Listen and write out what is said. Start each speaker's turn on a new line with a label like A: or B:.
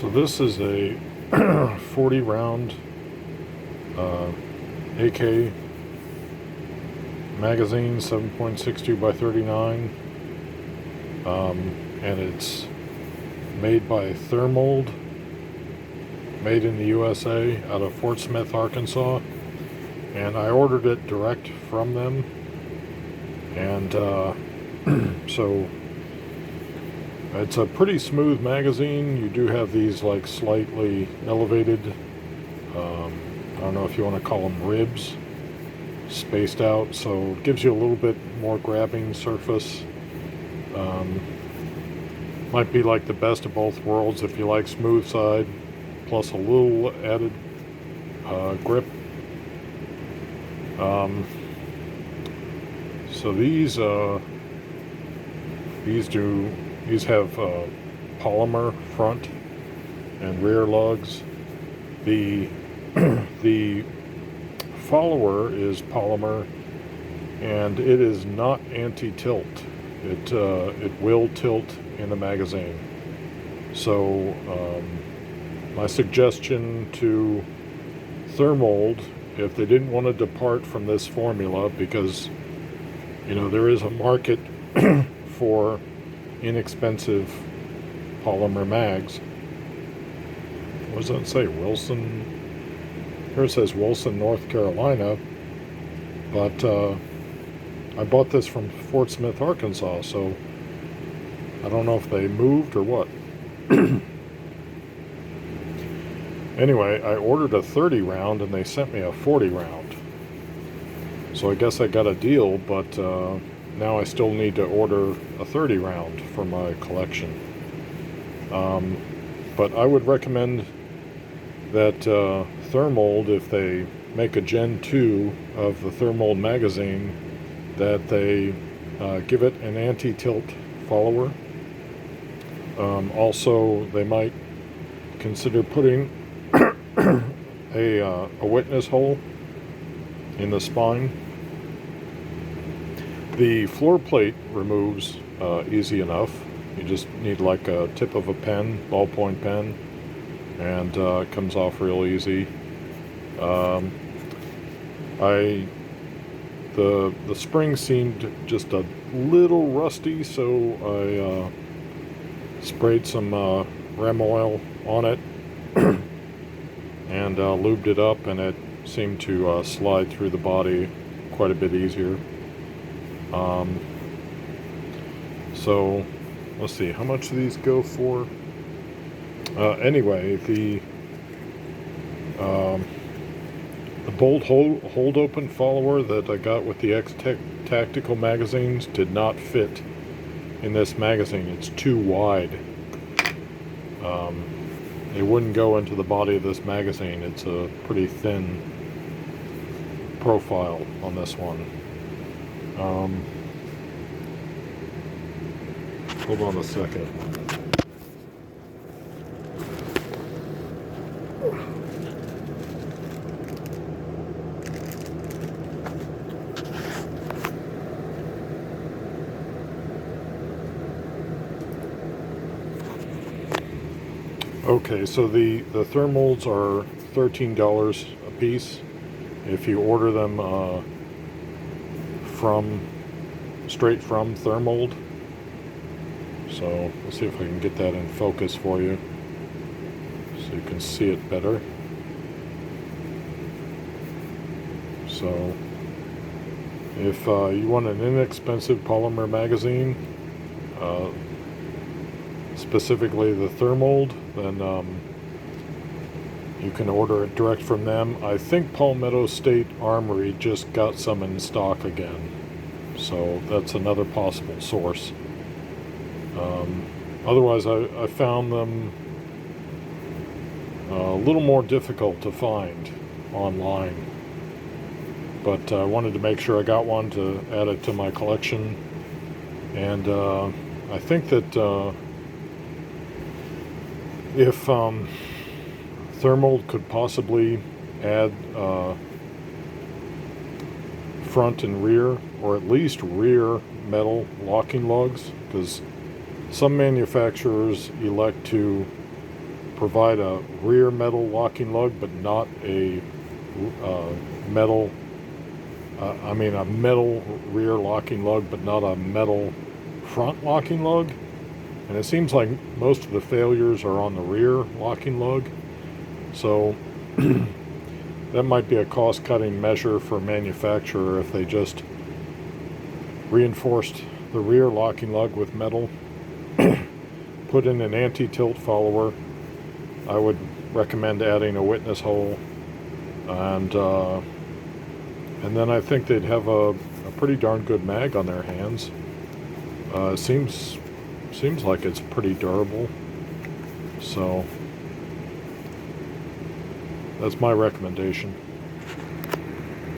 A: So this is a 40 round AK magazine, 7.62 by 39, and it's made by Thermold, made in the USA out of Fort Smith, Arkansas, and I ordered it direct from them. And so it's a pretty smooth magazine. You do have these like slightly elevated, I don't know if you want to call them ribs, spaced out, so it gives you a little bit more grabbing surface. Might be like the best of both worlds if you like smooth side plus a little added grip. So these have polymer front and rear lugs. The the follower is polymer, and it is not anti-tilt. It will tilt in the magazine. So my suggestion to Thermold, if they didn't want to depart from this formula, because there is a market for inexpensive polymer mags. What does that say? Wilson? Here it says Wilson, North Carolina, but I bought this from Fort Smith, Arkansas, so I don't know if they moved or what. Anyway, I ordered a 30 round and they sent me a 40 round. So I guess I got a deal, but now I still need to order a 30 round for my collection. But I would recommend that Thermold, if they make a Gen 2 of the Thermold magazine, that they give it an anti-tilt follower. Also, they might consider putting a witness hole in the spine. The floor plate removes easy enough. You just need like a tip of a pen, ballpoint pen, and it comes off real easy. The spring seemed just a little rusty, so I sprayed some Rem oil on it and lubed it up, and it seemed to slide through the body quite a bit easier. So let's see, how much do these go for? Anyway, the bolt hold open follower that I got with the Tactical magazines did not fit in this magazine. It's too wide. It wouldn't go into the body of this magazine. It's a pretty thin profile on this one. Hold on a second. Okay, so the Thermolds are $13 a piece if you order them straight from Thermold. So let's see if I can get that in focus for you so you can see it better. So if you want an inexpensive polymer magazine, specifically the Thermold, then you can order it direct from them. I think Palmetto State Armory just got some in stock again, so that's another possible source. Otherwise, I found them a little more difficult to find online, but I wanted to make sure I got one to add it to my collection. And I think that if Thermold could possibly add front and rear, or at least rear metal locking lugs, because some manufacturers elect to provide a rear metal locking lug, but not a metal. A metal rear locking lug, but not a metal front locking lug. And it seems like most of the failures are on the rear locking lug. So that might be a cost-cutting measure for a manufacturer if they just reinforced the rear locking lug with metal, put in an anti-tilt follower. I would recommend adding a witness hole, and then I think they'd have a pretty darn good mag on their hands. Seems like it's pretty durable. So that's my recommendation.